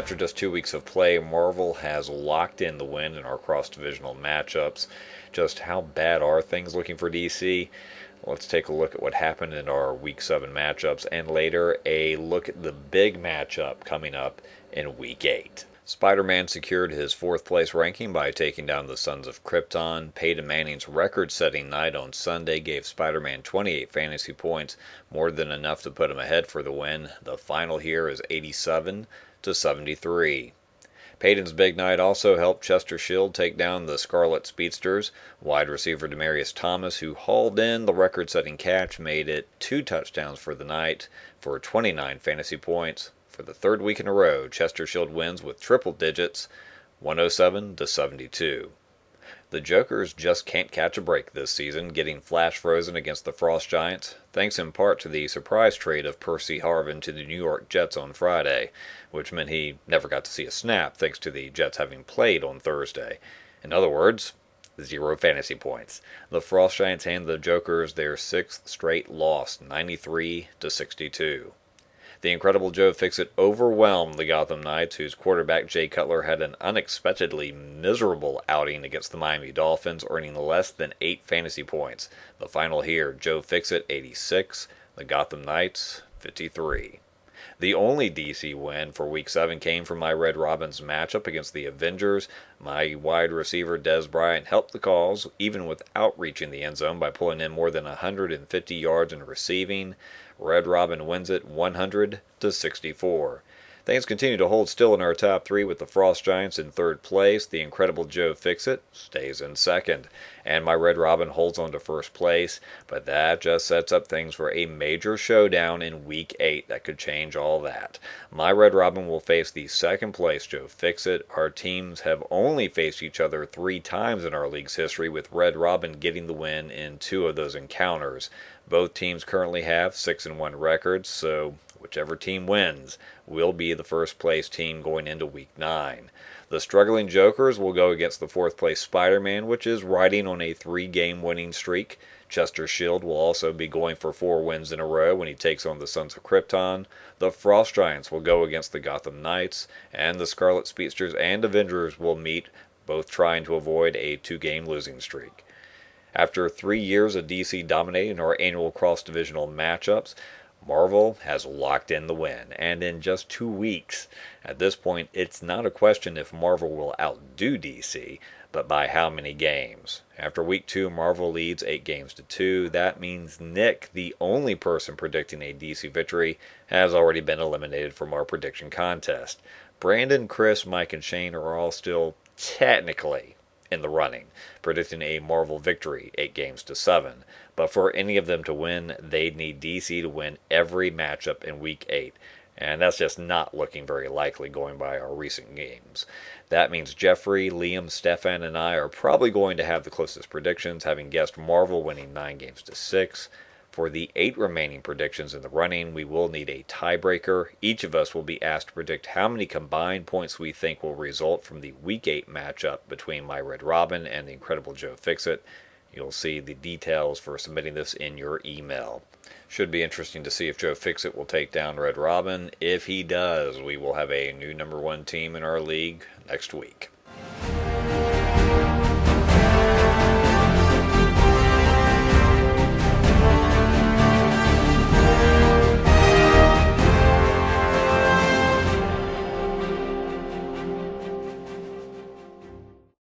After just 2 weeks of play, Marvel has locked in the win in our cross-divisional matchups. Just how bad are things looking for DC? Let's take a look at what happened in our Week 7 matchups, and later a look at the big matchup coming up in Week 8. Spider-Man secured his 4th place ranking by taking down the Sons of Krypton. Peyton Manning's record-setting night on Sunday gave Spider-Man 28 fantasy points, more than enough to put him ahead for the win. The final here is 87-73. Peyton's big night also helped S.H.I.E.L.D take down the Scarlet Speedsters. Wide receiver Demaryius Thomas, who hauled in the record-setting catch, made it 2 touchdowns for the night for 29 fantasy points. For the 3rd week in a row, S.H.I.E.L.D wins with triple digits, 107-72. The Jokers just can't catch a break this season, getting flash frozen against the Frost Giants, thanks in part to the surprise trade of Percy Harvin to the New York Jets on Friday, which meant he never got to see a snap thanks to the Jets having played on Thursday. In other words, 0 fantasy points. The Frost Giants hand the Jokers their 6th straight loss, 93-62. The incredible Joe Fixit overwhelmed the Gotham Knights, whose quarterback Jay Cutler had an unexpectedly miserable outing against the Miami Dolphins, earning less than 8 fantasy points. The final here, Joe Fixit 86, the Gotham Knights 53. The only DC win for Week 7 came from my Red Robins matchup against the Avengers. My wide receiver Des Bryant helped the cause, even without reaching the end zone, by pulling in more than 150 yards in receiving. Red Robin wins it 100-64. Things continue to hold still in our top 3 with the Frost Giants in 3rd place. The incredible Joe Fixit stays in 2nd. And my Red Robin holds on to 1st place. But that just sets up things for a major showdown in Week 8 that could change all that. My Red Robin will face the 2nd place Joe Fixit. Our teams have only faced each other 3 times in our league's history, with Red Robin getting the win in 2 of those encounters. Both teams currently have 6-1 records, so whichever team wins will be the 1st place team going into Week 9. The struggling Jokers will go against the 4th place Spider-Man, which is riding on a 3-game winning streak. S.H.I.E.L.D will also be going for 4 wins in a row when he takes on the Sons of Krypton. The Frost Giants will go against the Gotham Knights, and the Scarlet Speedsters and Avengers will meet, both trying to avoid a 2-game losing streak. After 3 years of DC dominating our annual cross-divisional matchups, Marvel has locked in the win, and in just 2 weeks. At this point, it's not a question if Marvel will outdo DC, but by how many games. After Week 2, Marvel leads 8-2. That means Nick, the only person predicting a DC victory, has already been eliminated from our prediction contest. Brandon, Chris, Mike, and Shane are all still technically in the running, predicting a Marvel victory, 8-7. But for any of them to win, they'd need DC to win every matchup in Week 8. And that's just not looking very likely going by our recent games. That means Jeffrey, Liam, Stefan, and I are probably going to have the closest predictions, having guessed Marvel winning 9-6. For the 8 remaining predictions in the running, we will need a tiebreaker. Each of us will be asked to predict how many combined points we think will result from the Week 8 matchup between my Red Robin and the incredible Joe Fixit. You'll see the details for submitting this in your email. Should be interesting to see if Joe Fixit will take down Red Robin. If he does, we will have a new #1 team in our league next week.